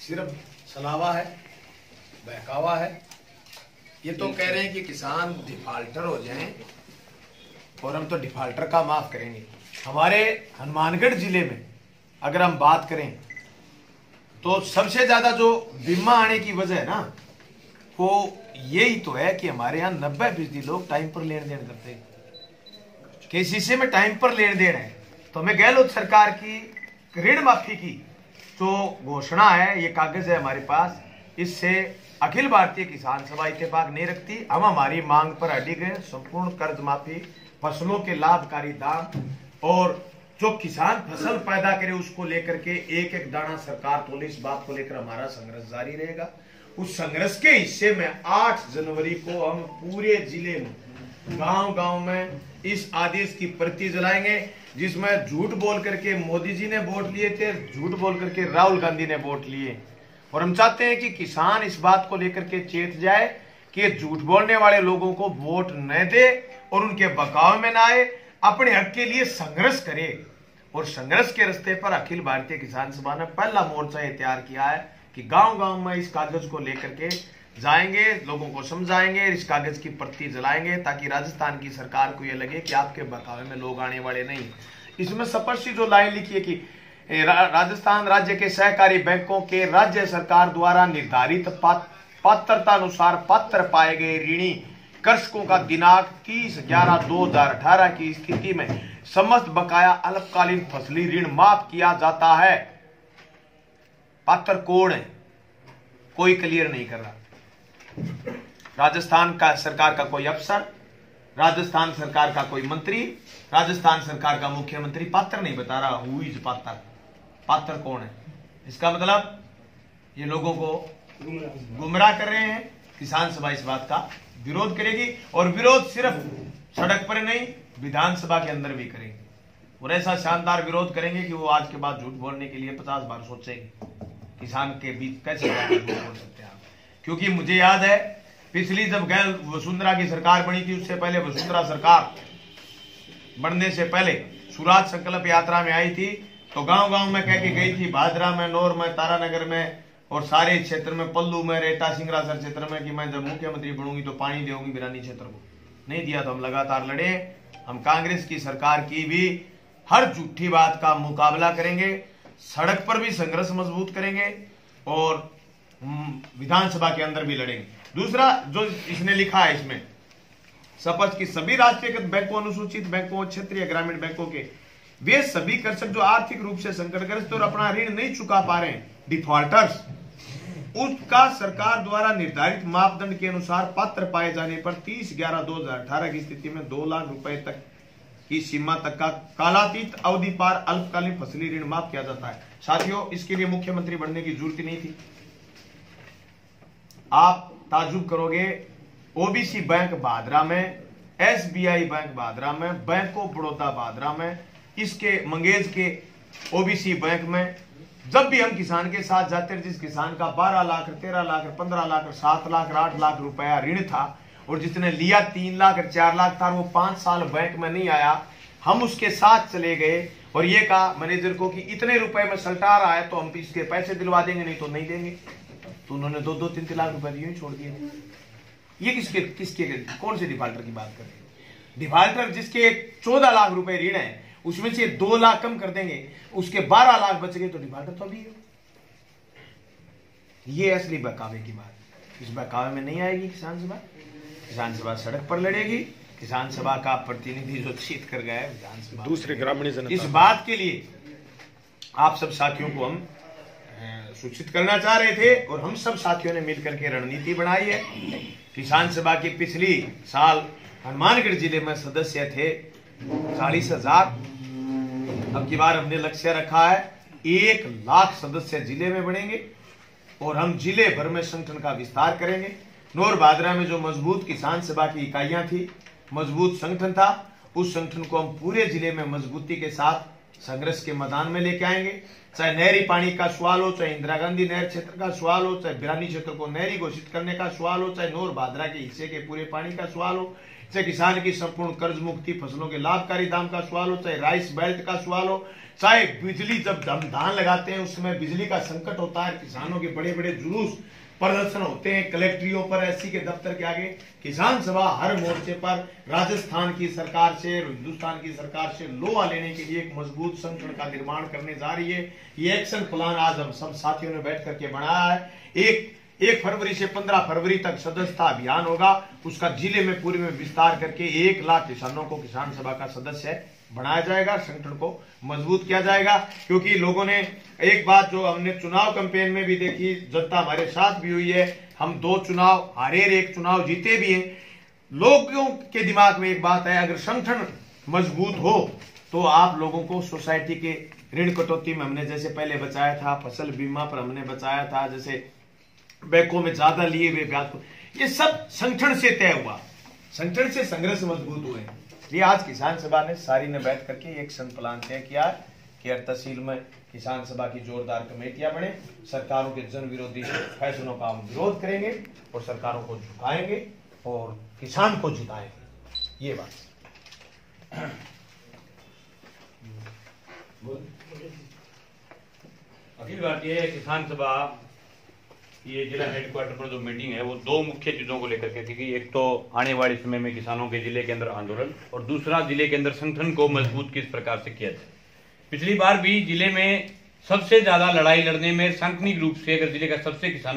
सिर्फ छलावा है, बहकावा है। ये तो कह रहे हैं कि किसान डिफाल्टर हो जाएं और हम तो डिफाल्टर का माफ करेंगे। हमारे हनुमानगढ़ जिले में अगर हम बात करें तो सबसे ज्यादा जो बीमा आने की वजह है ना, वो यही तो है कि हमारे यहाँ 90% लोग टाइम पर लेन देन करते हैं। केसीसी में टाइम पर लेन देन है तो हमें गहलोत सरकार की ऋण माफी की जो घोषणा है, ये कागज है हमारे पास, इससे अखिल भारतीय किसान सभा इत्तेफाक नहीं रखती। हम हमारी मांग पर अडिग हैं। संपूर्ण कर्ज माफी, फसलों के लाभकारी दाम और जो किसान फसल पैदा करे उसको लेकर के एक एक दाना सरकार तोले, इस बात को लेकर हमारा संघर्ष जारी रहेगा। उस संघर्ष के हिस्से में 8 जनवरी को हम पूरे जिले में गांव गांव में इस आदेश की प्रति जलाएंगे, जिसमें झूठ बोल करके मोदी जी ने वोट लिए थे, झूठ बोल करके राहुल गांधी ने वोट लिए। और हम चाहते हैं कि किसान इस बात को लेकर के चेत जाए कि झूठ बोलने वाले लोगों को वोट न दे और उनके बहकावे में ना आए, अपने हक के लिए संघर्ष करे। और संघर्ष के रास्ते पर अखिल भारतीय किसान सभा ने पहला मोर्चा ये तैयार किया है कि गांव गांव में इस कागज को लेकर के जाएंगे, लोगों को समझाएंगे, इस कागज की प्रति जलाएंगे, ताकि राजस्थान की सरकार को यह लगे कि आपके बहकावे में लोग आने वाले नहीं। इसमें स्पष्ट जो लाइन लिखी है कि राजस्थान राज्य के सहकारी बैंकों के राज्य सरकार द्वारा निर्धारित पात्रता अनुसार पात्र पाए गए ऋणी कृषकों का दिनांक 30/11/2018 की स्थिति में समस्त बकाया अल्पकालीन फसली ऋण माफ किया जाता है। पात्र कौन है, कोई क्लियर नहीं कर रहा। राजस्थान का सरकार का कोई अफसर, राजस्थान सरकार का कोई मंत्री, राजस्थान सरकार का मुख्यमंत्री पात्र नहीं बता रहा। हु इज पात्र, पात्र कौन है? इसका मतलब ये लोगों को गुमराह कर रहे हैं। किसान सभा इस बात का विरोध करेगी और विरोध सिर्फ सड़क पर नहीं, विधानसभा के अंदर भी करेंगे। और ऐसा शानदार विरोध करेंगे कि वो आज के बाद झूठ बोलने के लिए 50 बार सोचेंगे। किसान के बीच कैसे झूठ बोल सकते हैं आप? क्योंकि मुझे याद है पिछली जब वसुंधरा की सरकार बनी थी, उससे पहले वसुंधरा सरकार बनने से पहले स्वराज संकल्प यात्रा में आई थी तो गांव गांव में कह के गई थी, भादरा में, नौर में, तारानगर में और सारे क्षेत्र में, पल्लू में, रेटा सिंगरासर क्षेत्र में, कि मैं जब मुख्यमंत्री बनूंगी तो पानी दूंगी बिरानी क्षेत्र को। नहीं दिया तो हम लगातार लड़े। हम कांग्रेस की सरकार की भी हर झूठी बात का मुकाबला करेंगे, सड़क पर भी संघर्ष मजबूत करेंगे और विधानसभा के अंदर भी लड़ेंगे। दूसरा जो इसने लिखा है इसमें स्पष्ट कि सभी राष्ट्रीयकृत बैंकों, अनुसूचित बैंकों, क्षेत्रीय ग्रामीण बैंकों के वे सभी कृषक जो आर्थिक रूप से संकटग्रस्त और अपना ऋण नहीं चुका पा रहे हैं, डिफॉल्टर्स, उसका सरकार द्वारा निर्धारित मापदंड के अनुसार पात्र पाए जाने पर 30/11/2018 की स्थिति में 2 लाख रुपए तक की सीमा तक का कालातीत अवधि पार अल्पकालीन फसली ऋण माफ किया जाता है। साथियों, इसके लिए मुख्यमंत्री बनने की जरूरत ही नहीं थी। आप ताजुब करोगे, ओबीसी बैंक भादरा में, एसबीआई बैंक भादरा में, बैंक ऑफ बड़ौदा भादरा में, इसके मंगेज के ओबीसी बैंक में, जब भी हम किसान के साथ जाते हैं, जिस किसान का 12 लाख, 13 लाख, 15 लाख, 7 लाख, 8 लाख रुपया ऋण था और जिसने लिया 3 लाख, 4 लाख था, वो 5 साल बैंक में नहीं आया, हम उसके साथ चले गए और ये कहा मैनेजर को कि इतने रुपए में सल्टा रहा है तो हम इसके पैसे दिलवा देंगे, नहीं तो नहीं देंगे। तो उन्होंने 2-2, 3-3 लाख रुपए दिए, छोड़ दिए। ये किसके कौन से डिफाल्टर की बात कर रहे हैं? डिफाल्टर जिसके 14 लाख रुपए ऋण है, उसमें से 2 लाख कम कर देंगे, उसके 12 लाख बच गए तो डिफाल्टर तो अभी है। ये असली बहकावे की बात। इस बहकावे में नहीं आएगी किसान सभा। किसान सभा सड़क पर लड़ेगी। किसान सभा का प्रतिनिधि जो जीत कर गया है विधानसभा, दूसरे ग्रामीण जनता, इस बात के लिए आप सब साथियों को हम सूचित करना चाह रहे थे और हम सब साथियों ने मिलकर के रणनीति बनाई है। किसान सभा की पिछली साल हनुमानगढ़ जिले में सदस्य थे 40,000। अब की बार हमने लक्ष्य रखा है 1 लाख सदस्य जिले में बनेंगे और हम जिले भर में संगठन का विस्तार करेंगे। नौर भादरा में जो मजबूत किसान सभा की इकाइयां थी, मजबूत संगठन था, उस संगठन को हम पूरे जिले में मजबूती के साथ संघर्ष के मैदान में लेके आएंगे। चाहे नहरी पानी का सवाल हो, चाहे इंदिरा गांधी नहर क्षेत्र का सवाल हो, चाहे बिरानी क्षेत्र को नहरी घोषित करने का सवाल हो, चाहे नोर भादरा के हिस्से के पूरे पानी का सवाल हो, चाहे किसान की संपूर्ण कर्ज मुक्ति, फसलों के लाभकारी दाम का सवाल हो, चाहे राइस बेल्ट का सवाल हो, चाहे बिजली, जब हम धान लगाते हैं उस समय बिजली का संकट होता है, किसानों के बड़े बड़े जुलूस प्रदर्शन होते हैं कलेक्ट्रियों पर, एससी के दफ्तर के आगे। किसान सभा हर मोर्चे पर राजस्थान की सरकार से और हिंदुस्तान की सरकार से लोहा लेने के लिए एक मजबूत संगठन का निर्माण करने जा रही है। ये एक्शन प्लान आज हम सब साथियों ने बैठ करके बनाया है। 1 फरवरी से 15 फरवरी तक सदस्यता अभियान होगा, उसका जिले में पूरे में विस्तार करके 1 लाख किसानों को किसान सभा का सदस्य बनाया जाएगा, संगठन को मजबूत किया जाएगा। क्योंकि लोगों ने एक बात जो हमने चुनाव कैंपेन में भी देखी, जनता हमारे साथ भी हुई है, हम 2 चुनाव हारे, 1 चुनाव जीते भी हैं। लोगों के दिमाग में एक बात है, अगर संगठन मजबूत हो तो आप लोगों को सोसाइटी के ऋण कटौती में हमने जैसे पहले बचाया था, फसल बीमा पर हमने बचाया था, जैसे बैंकों में ज्यादा लिए हुए ब्याज, ये सब संगठन से तय हुआ, संगठन से संघर्ष मजबूत हुए। ये आज किसान सभा ने सारी ने बैठ करके एक संप्लान तय किया कि हर तहसील में किसान सभा की जोरदार कमेटियां बने, सरकारों के जन विरोधी फैसलों का हम विरोध करेंगे और सरकारों को झुकाएंगे और किसान को जिताएंगे। ये बात अखिल भारतीय किसान सभा ये जिला हेडक्वार्टर पर जो मीटिंग है वो 2 मुख्य चीजों को लेकर के थी कि एक तो आने वाले समय में किसानों के जिले के अंदर आंदोलन और दूसरा जिले के अंदर संगठन को मजबूत किस प्रकार से किया जाए। पिछली बार भी जिले में सबसे ज्यादा लड़ाई लड़ने में सांगठनिक रूप से अगर जिले का सबसे किसानों